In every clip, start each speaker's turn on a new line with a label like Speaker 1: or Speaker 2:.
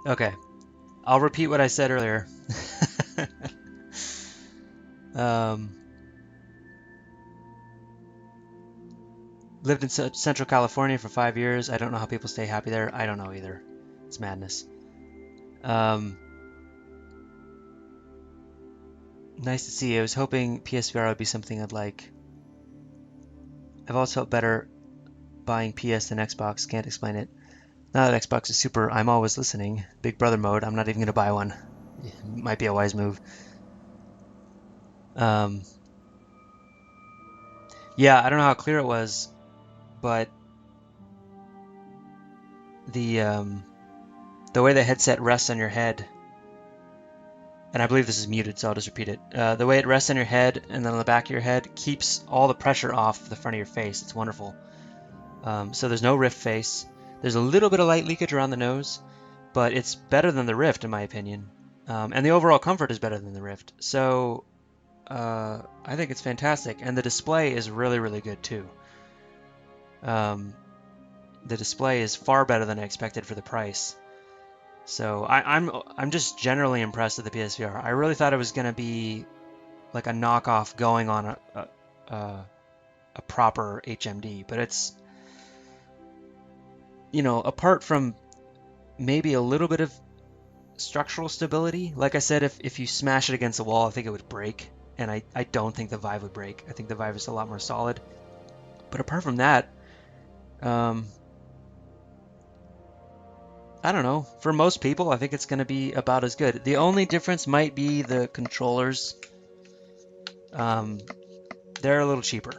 Speaker 1: Okay, I'll repeat what I said earlier. um, Lived in Central California for 5 years. I don't know how people stay happy there. I don't know either. It's madness. Um, Nice to see you. I was hoping PSVR would be something I'd like. I've always felt better buying PS than Xbox. Can't explain it. Now that Xbox is super, I'm always listening. Big brother mode. I'm not even gonna buy one. Might be a wise move. Um, yeah, I don't know how clear it was, but the um, the way the headset rests on your head, and I believe this is muted, so I'll just repeat it. The way it rests on your head and then on the back of your head keeps all the pressure off the front of your face. It's wonderful. So there's no rift face. There's a little bit of light leakage around the nose, but it's better than the Rift in my opinion. And the overall comfort is better than the Rift. So I think it's fantastic, and the display is really, really good too. Um, the display is far better than I expected for the price. So I'm just generally impressed with the PSVR. I really thought it was going to be like a knockoff going on a proper HMD, but it's, apart from maybe a little bit of structural stability. Like I said, if you smash it against the wall, I think it would break. And I don't think the Vive would break. I think the Vive is a lot more solid. But apart from that, um, I don't know. For most people, I think it's going to be about as good. The only difference might be the controllers. Um, they're a little cheaper.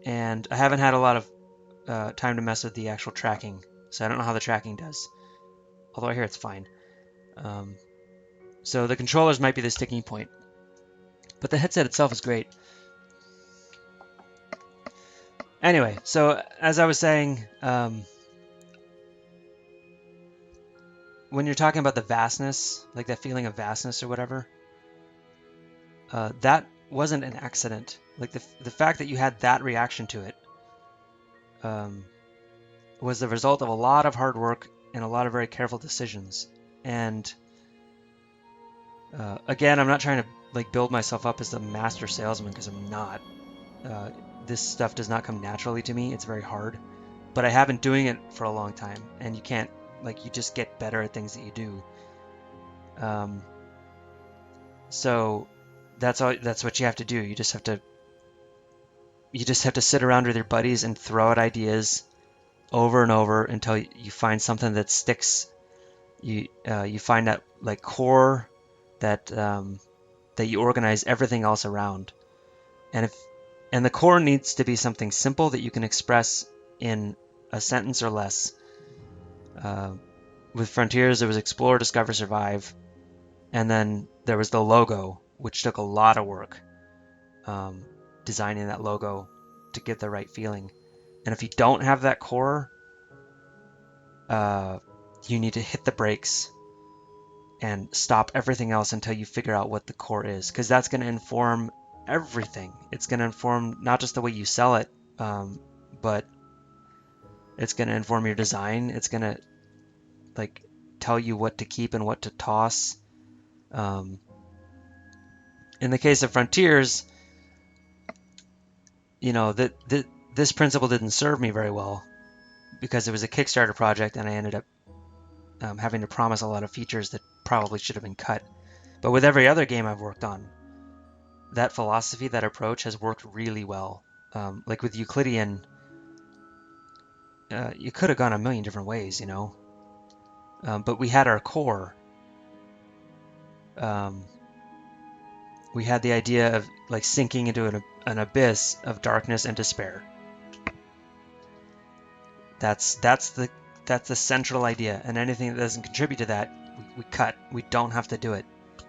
Speaker 1: And I haven't had a lot of time to mess with the actual tracking. So I don't know how the tracking does. Although I hear it's fine. Um, so the controllers might be the sticking point. But the headset itself is great. Anyway, so as I was saying, when you're talking about the vastness, like that feeling of vastness or whatever, that wasn't an accident. Like the fact that you had that reaction to it um, was the result of a lot of hard work and a lot of very careful decisions. And again, I'm not trying to like build myself up as the master salesman because I'm not. Uh, this stuff does not come naturally to me. It's very hard, but I have been doing it for a long time, and you can't like you just get better at things that you do. Um, so that's all. That's what you have to do. You just have to sit around with your buddies and throw out ideas over and over until you find something that sticks. You find that like core that you organize everything else around. And the core needs to be something simple that you can express in a sentence or less. Uh, with Frontiers, there was Explore, Discover, Survive, and then there was the logo, which took a lot of work, um, designing that logo to get the right feeling. And if you don't have that core, uh, you need to hit the brakes and stop everything else until you figure out what the core is, because that's going to inform everything. It's going to inform not just the way you sell it, but it's going to inform your design. It's going to like tell you what to keep and what to toss. Um, in the case of Frontiers, this principle didn't serve me very well because it was a Kickstarter project and I ended up having to promise a lot of features that probably should have been cut. But with every other game I've worked on, that philosophy, that approach has worked really well. Like with Euclidean, you could have gone a million different ways. But we had our core. Um, we had the idea of like sinking into an abyss of darkness and despair. That's the central idea, and anything that doesn't contribute to that, we cut. We don't have to do it.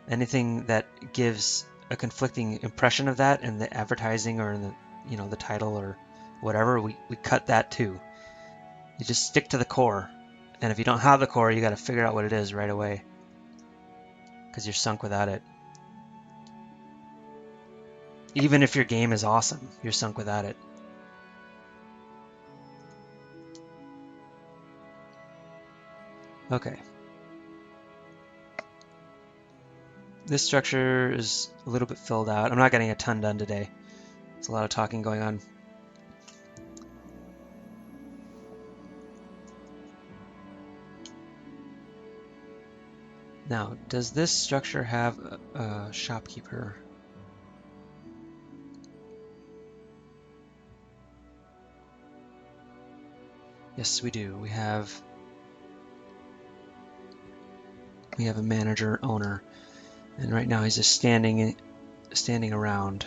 Speaker 1: Anything that gives a conflicting impression of that in the advertising or in the title or whatever, we cut that too. You just stick to the core, and if you don't have the core, you got to figure out what it is right away because you're sunk without it. Even if your game is awesome, you're sunk without it. Okay. This structure is a little bit filled out. I'm not getting a ton done today. There's a lot of talking going on. Now, does this structure have a shopkeeper? Yes, we do. We have a manager owner, and right now he's just standing around.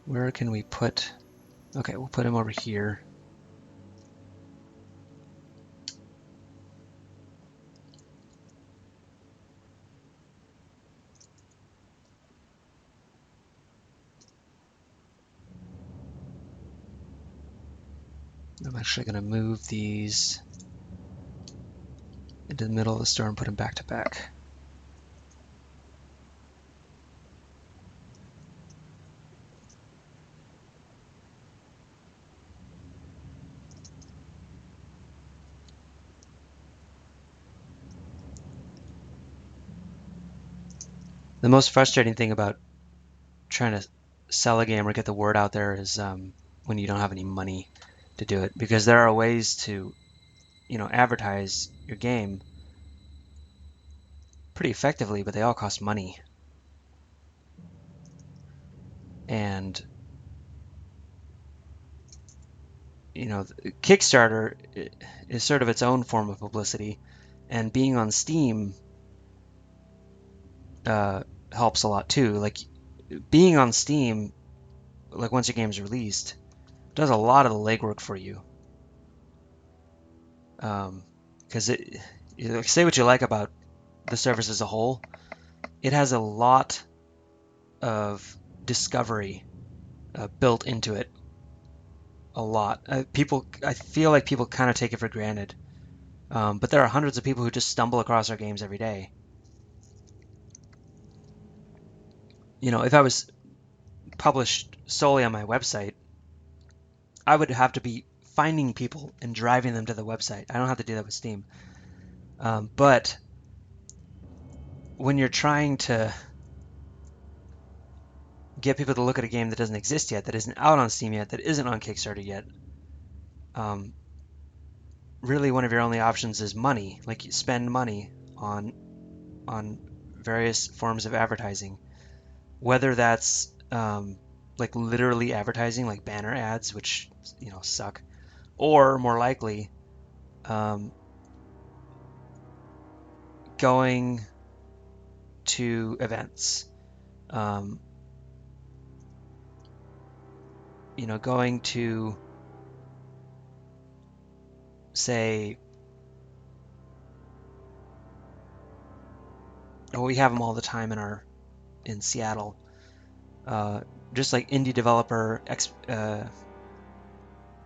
Speaker 1: Where can we put? Okay, we'll put him over here. I'm actually going to move these into the middle of the store and put them back to back. The most frustrating thing about trying to sell a game or get the word out there is when you don't have any money to do it, because there are ways to, advertise your game pretty effectively, but they all cost money. And Kickstarter is sort of its own form of publicity, and being on Steam helps a lot too. Like being on Steam, like once your game's released, does a lot of the legwork for you. Because say what you like about the service as a whole, it has a lot of discovery built into it. A lot. I feel like people kind of take it for granted. But there are hundreds of people who just stumble across our games every day. If I was published solely on my website, I would have to be finding people and driving them to the website. I don't have to do that with Steam. But when you're trying to get people to look at a game that doesn't exist yet, that isn't out on Steam yet, that isn't on Kickstarter yet, really one of your only options is money. Like you spend money on various forms of advertising, whether that's like literally advertising, like banner ads, which suck, or more likely going to events. Going to, say, we have them all the time in Seattle. Just like indie developer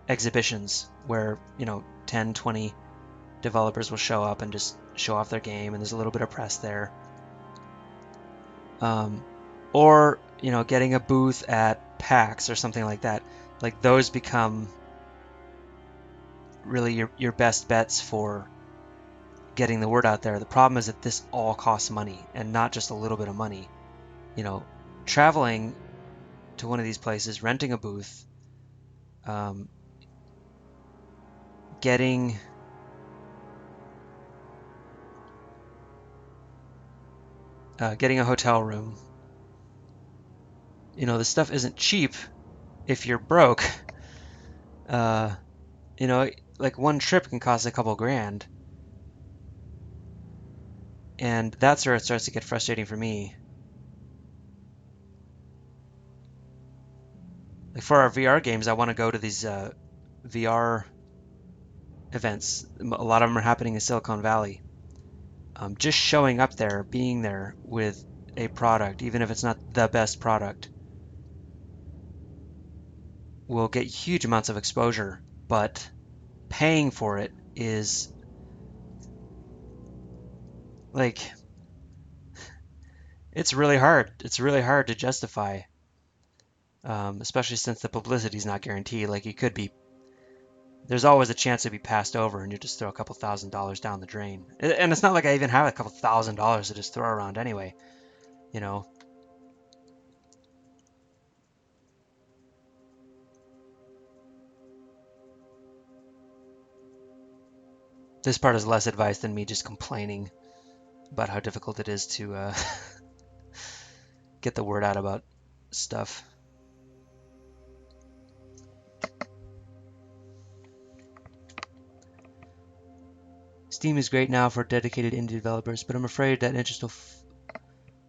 Speaker 1: exhibitions where 10, 20 developers will show up and just show off their game, and there's a little bit of press there. Or getting a booth at PAX or something like that. Like those become really your best bets for getting the word out there. The problem is that this all costs money, and not just a little bit of money. Traveling to one of these places, renting a booth, getting a hotel room. This stuff isn't cheap if you're broke. Like one trip can cost a couple grand. And that's where it starts to get frustrating for me. Like for our VR games, I want to go to these VR events. A lot of them are happening in Silicon Valley. Just showing up there, being there with a product, even if it's not the best product, will get huge amounts of exposure, but paying for it is like, it's really hard. It's really hard to justify, especially since the publicity is not guaranteed. Like you could be there's always a chance to be passed over and you just throw a couple $1,000s down the drain. And it's not like I even have a couple $1,000s to just throw around anyway, you know. This part is less advice than me just complaining about how difficult it is to get the word out about stuff. Steam is great now for dedicated indie developers, but I'm afraid that interest will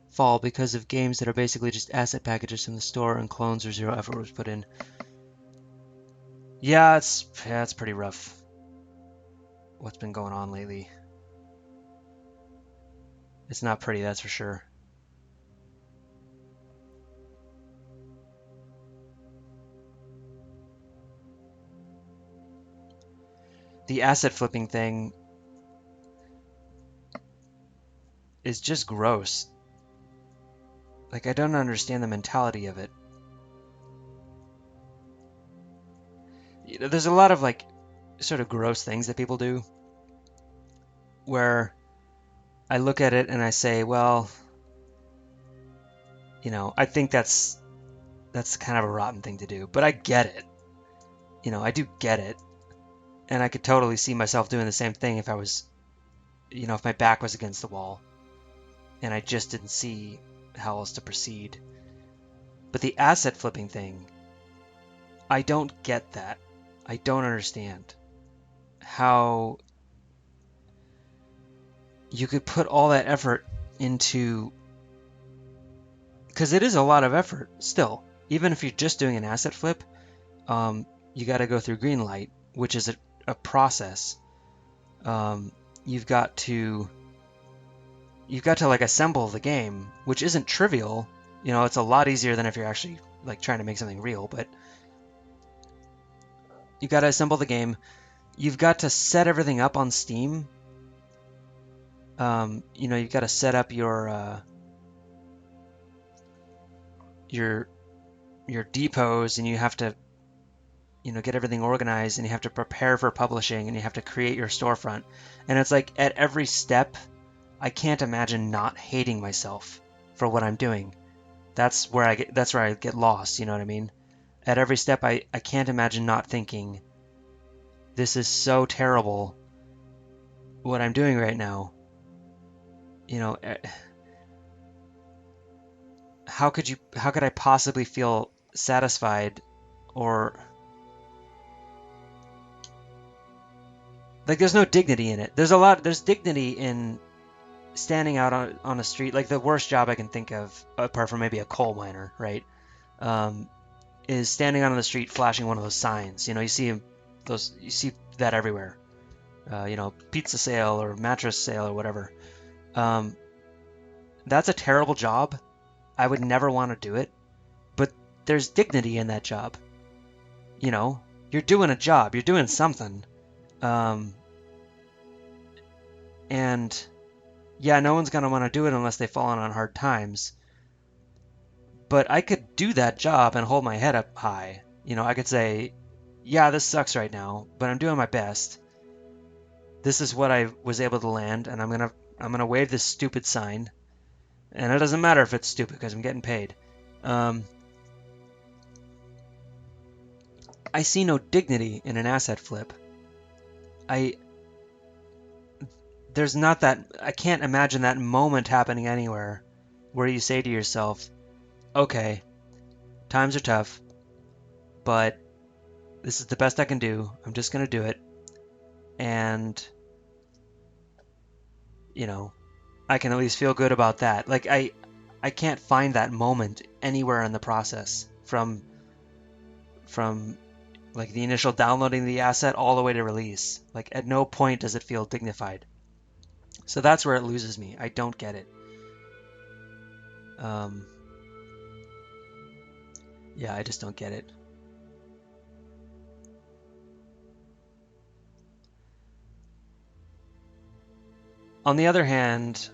Speaker 1: fall because of games that are basically just asset packages from the store and clones or zero effort was put in. Yeah, it's pretty rough. What's been going on lately? It's not pretty, that's for sure. The asset flipping thing is just gross. Like, I don't understand the mentality of it. You know, there's a lot of like sort of gross things that people do where I look at it and I say, well, you know, I think that's kind of a rotten thing to do, but I get it. You know, I do get it. And I could totally see myself doing the same thing if I was, you know, if my back was against the wall and I just didn't see how else to proceed. But the asset flipping thing, I don't get that. I don't understand how you could put all that effort into, because it is a lot of effort still. Even if you're just doing an asset flip, you got to go through green light, which is a process. You've got to like assemble the game, which isn't trivial. You know, it's a lot easier than if you're actually like trying to make something real, but you got to assemble the game. You've got to set everything up on Steam. You know, you've got to set up your depots, and you have to, you know, get everything organized, and you have to prepare for publishing, and you have to create your storefront. And it's like at every step, I can't imagine not hating myself for what I'm doing. That's where I get lost, you know what I mean? At every step, I can't imagine not thinking, this is so terrible what I'm doing right now. You know, how could I possibly feel satisfied, or like there's no dignity in it. There's dignity in standing out on a street. Like the worst job I can think of, apart from maybe a coal miner, right? Is standing out on the street flashing one of those signs. You know, you see that everywhere. You know, pizza sale or mattress sale or whatever. That's a terrible job. I would never want to do it. But there's dignity in that job. You know, you're doing a job. You're doing something. And yeah, no one's going to want to do it unless they've fallen on hard times. But I could do that job and hold my head up high. You know, I could say, yeah, this sucks right now, but I'm doing my best. This is what I was able to land, and I'm gonna wave this stupid sign. And it doesn't matter if it's stupid because I'm getting paid. I see no dignity in an asset flip. There's not that. I can't imagine that moment happening anywhere where you say to yourself, okay, times are tough, but this is the best I can do. I'm just going to do it. And, you know, I can at least feel good about that. Like, I can't find that moment anywhere in the process from like the initial downloading the asset all the way to release. Like, at no point does it feel dignified. So that's where it loses me. I don't get it. Yeah, I just don't get it. On the other hand,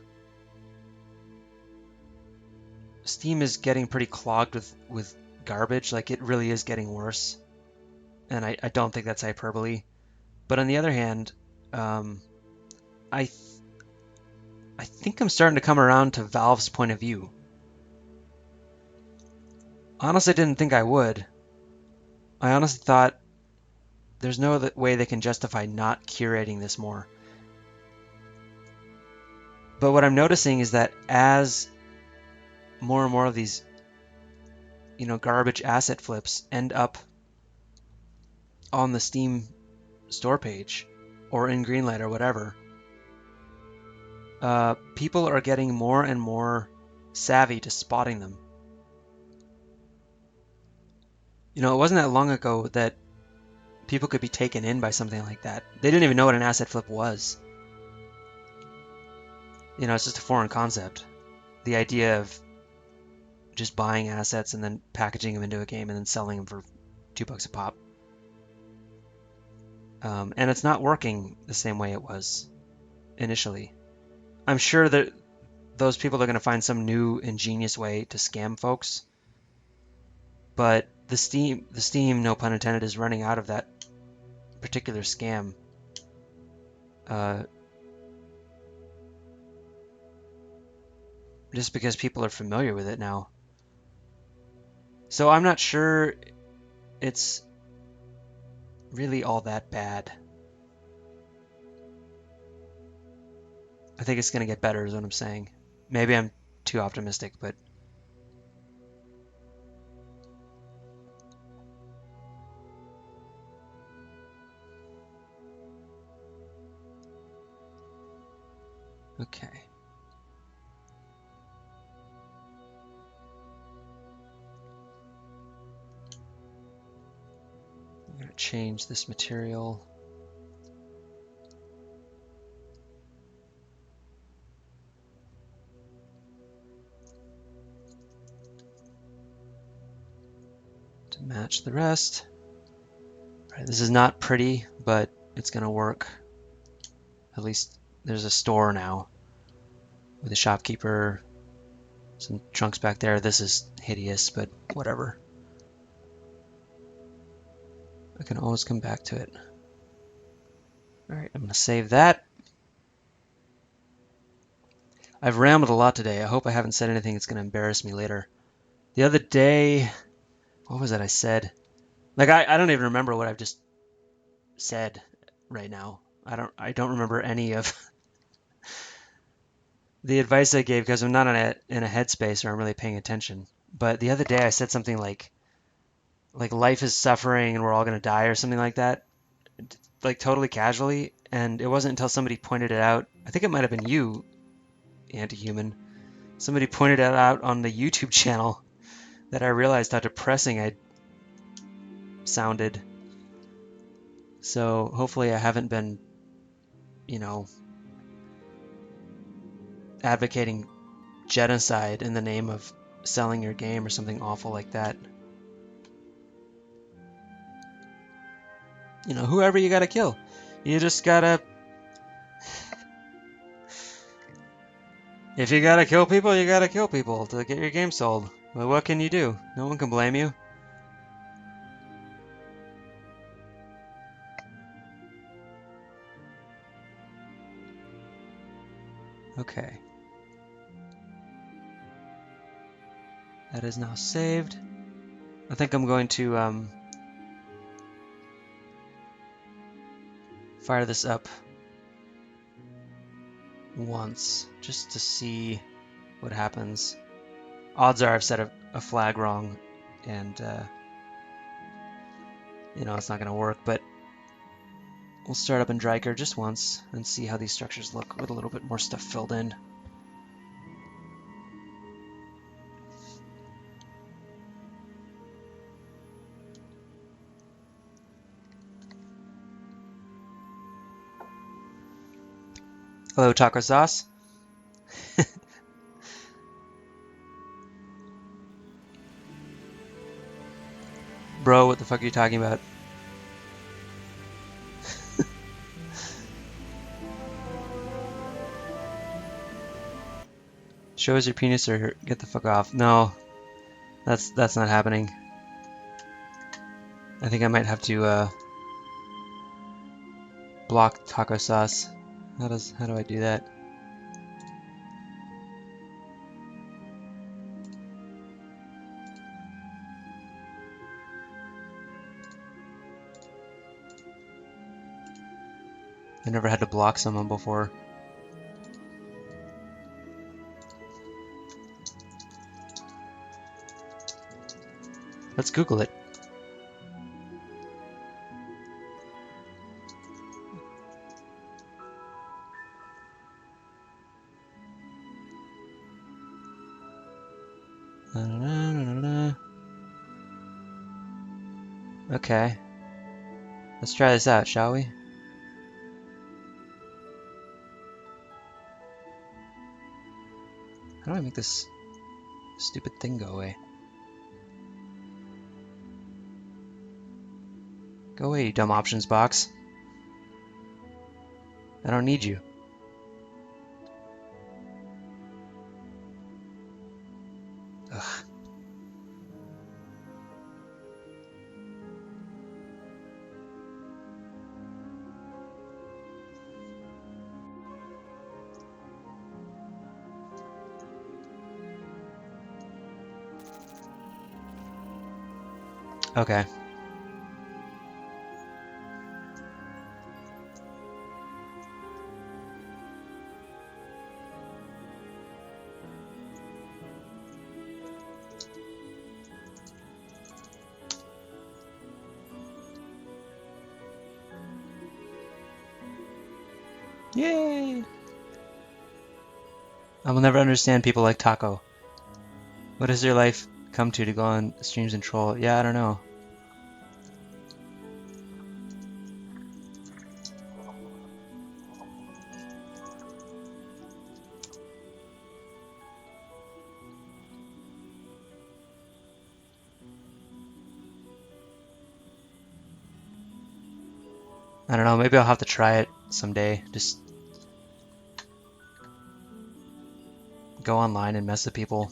Speaker 1: Steam is getting pretty clogged with garbage. Like, it really is getting worse. and I don't think that's hyperbole. But on the other hand, um, I th I think I'm starting to come around to Valve's point of view. Honestly, didn't think I would. I honestly thought there's no other way they can justify not curating this more. But what I'm noticing is that as more and more of these, garbage asset flips end up on the Steam store page or in Greenlight or whatever, people are getting more and more savvy to spotting them. It wasn't that long ago that people could be taken in by something like that. They didn't even know what an asset flip was. It's just a foreign concept. The idea of just buying assets and then packaging them into a game and then selling them for $2 a pop. And it's not working the same way it was initially. I'm sure that those people are going to find some new ingenious way to scam folks. But the Steam, no pun intended, is running out of that particular scam. Just because people are familiar with it now. So I'm not sure it's really all that bad. I think it's going to get better is what I'm saying. Maybe I'm too optimistic, but okay. I'm going to change this material. To match the rest. All right, this is not pretty, but it's going to work. At least there's a store now with a shopkeeper, some trunks back there. This is hideous, but whatever. I can always come back to it. All right, I'm going to save that. I've rambled a lot today. I hope I haven't said anything that's going to embarrass me later. The other day, what was it I said? Like I don't even remember what I've just said right now. I don't remember any of the advice I gave because I'm not in a headspace or I'm really paying attention. But the other day I said something like life is suffering and we're all gonna die or something like that, like totally casually. And it wasn't until somebody pointed it out. I think it might have been you, Anti-Human. Somebody pointed it out on the YouTube channel that I realized how depressing I sounded. So hopefully I haven't been, advocating genocide in the name of selling your game or something awful like that. Whoever you gotta kill. You just gotta... If you gotta kill people, you gotta kill people to get your game sold. Well, what can you do? No one can blame you. Okay. That is now saved. I think I'm going to fire this up once just to see what happens. Odds are I've set a flag wrong and it's not gonna work, but we'll start up in Dryker just once and see how these structures look with a little bit more stuff filled in. Hello, taco sauce. Bro, what the fuck are you talking about? Show us your penis or get the fuck off. No, that's not happening. I think I might have to block taco sauce. How do I do that? I never had to block someone before. Let's Google it. Okay. Let's try this out, shall we? How do I make this stupid thing go away? Go away, you dumb options box. I don't need you. Ugh. Okay. Yay! I will never understand people like Taco. What does your life come to go on streams and troll? Yeah, I don't know. I don't know, maybe I'll have to try it someday. Just go online and mess with people.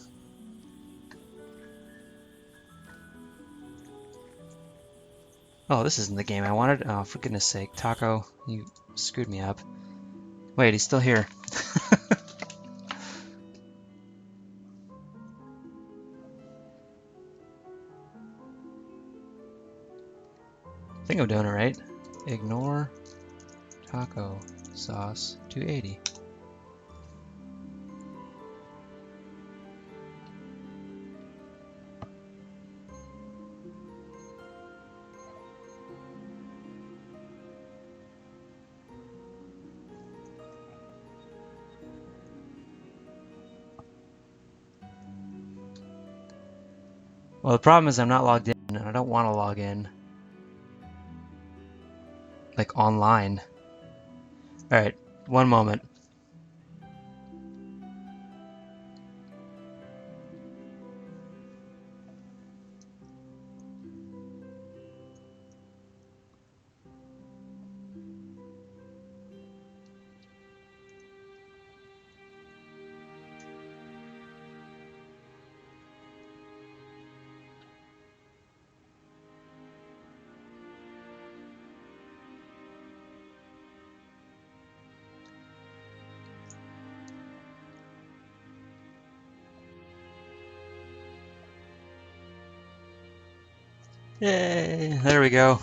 Speaker 1: Oh, this isn't the game I wanted. Oh, for goodness sake. Taco, you screwed me up. Wait, he's still here. I think I'm doing it right. Ignore taco sauce 280. Well, the problem is I'm not logged in, and I don't want to log in. Like, online. Alright, one moment. Yay! There we go.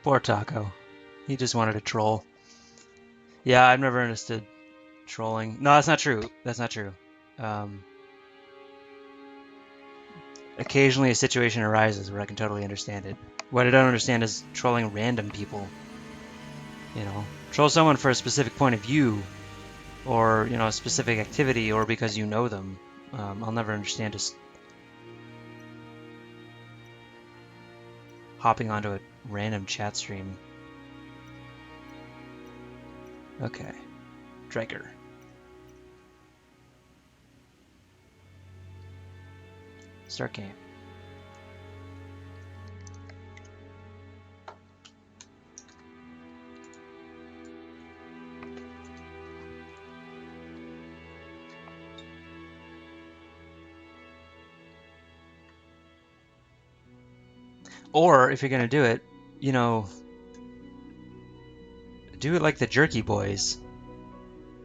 Speaker 1: Poor Taco. He just wanted to troll. Yeah, I've never understood trolling. No, that's not true. That's not true. Um, Occasionally a situation arises where I can totally understand it. What I don't understand is trolling random people. You know, troll someone for a specific point of view, or a specific activity, or because you know them. I'll never understand just hopping onto a random chat stream. Okay, Draker. Start game. Or if you're gonna do it, you know, do it like the Jerky Boys,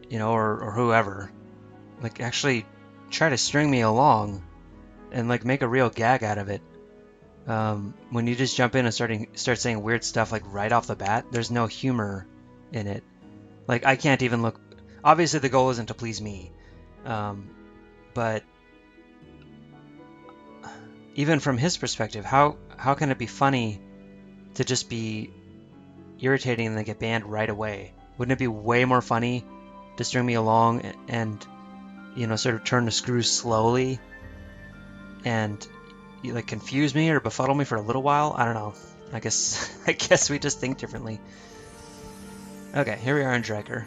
Speaker 1: you know, or whoever. Like actually try to string me along and like make a real gag out of it. When you just jump in and start saying weird stuff like right off the bat, there's no humor in it. Like I can't even look. Obviously, the goal isn't to please me, but even from his perspective, how can it be funny to just be irritating and then get banned right away? Wouldn't it be way more funny to string me along and you know sort of turn the screws slowly and like confuse me or befuddle me for a little while? I don't know. I guess we just think differently. Okay, here we are in Dreiker.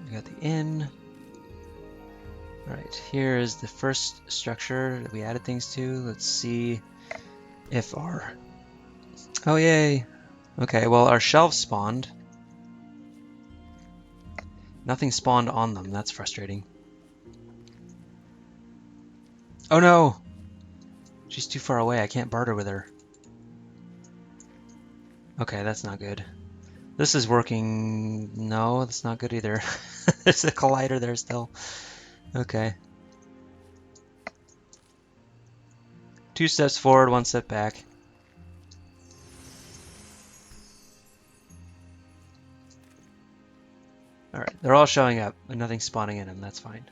Speaker 1: We got the inn. Alright, here is the first structure that we added things to. Let's see if our... Oh, yay! Okay, well, our shelves spawned. Nothing spawned on them. That's frustrating. Oh, no! She's too far away. I can't barter with her. Okay, that's not good. This is working... No, that's not good either. There's a collider there still. Okay. 2 steps forward, 1 step back. Alright, they're all showing up, and nothing's spawning in them. That's fine.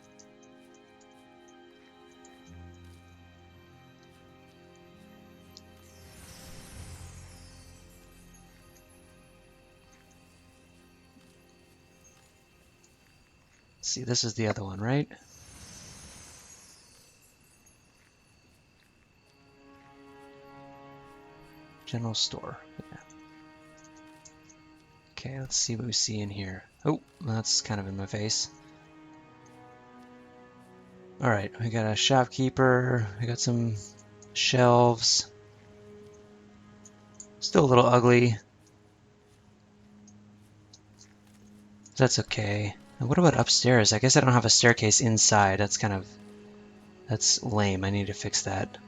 Speaker 1: Let's see, this is the other one, right? General store. Yeah. Okay, let's see what we see in here. Oh, that's kind of in my face. Alright, we got a shopkeeper, we got some shelves. Still a little ugly. That's okay. And what about upstairs? I guess I don't have a staircase inside. That's lame. I need to fix that.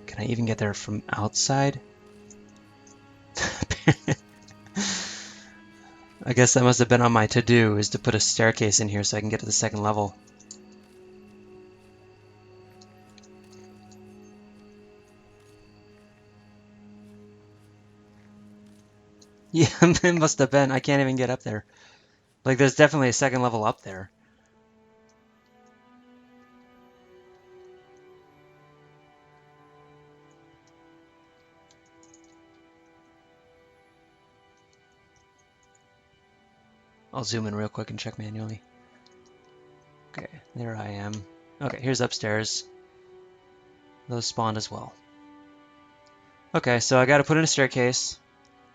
Speaker 1: Can I even get there from outside? I guess that must have been on my to-do, is to put a staircase in here so I can get to the second level. Yeah, it must have been. I can't even get up there. Like, there's definitely a second level up there. I'll zoom in real quick and check manually. Okay, there I am. Okay, here's upstairs. Those spawned as well. Okay, so I gotta put in a staircase.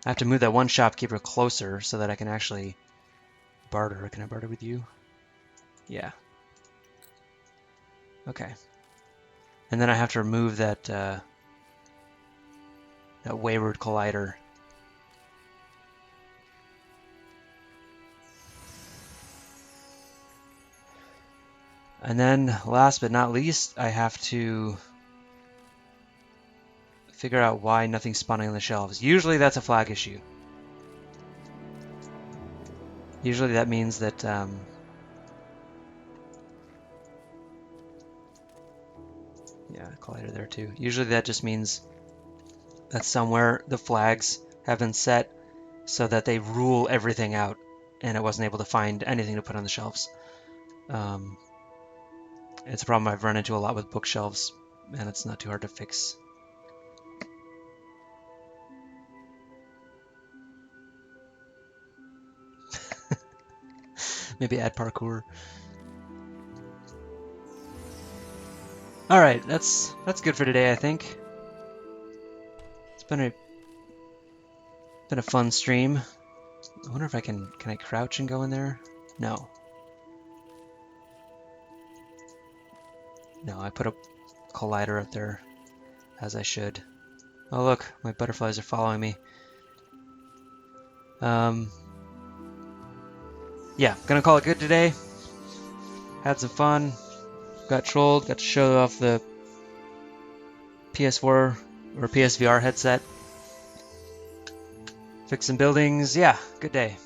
Speaker 1: I have to move that one shopkeeper closer so that I can actually barter. Can I barter with you? Yeah. Okay. And then I have to remove that that wayward collider. And then, last but not least, I have to figure out why nothing's spawning on the shelves. Usually that's a flag issue. Usually that means that yeah, collider there too. Usually that just means that somewhere the flags have been set so that they rule everything out, and it wasn't able to find anything to put on the shelves. It's a problem I've run into a lot with bookshelves, and it's not too hard to fix. Maybe add parkour. All right, that's good for today, I think. It's been a fun stream. I wonder if can I crouch and go in there? No. No, I put a collider up there as I should. Oh look, my butterflies are following me. Yeah, gonna call it good today. Had some fun. Got trolled. Got to show off the PS4 or PSVR headset. Fix some buildings. Yeah, good day.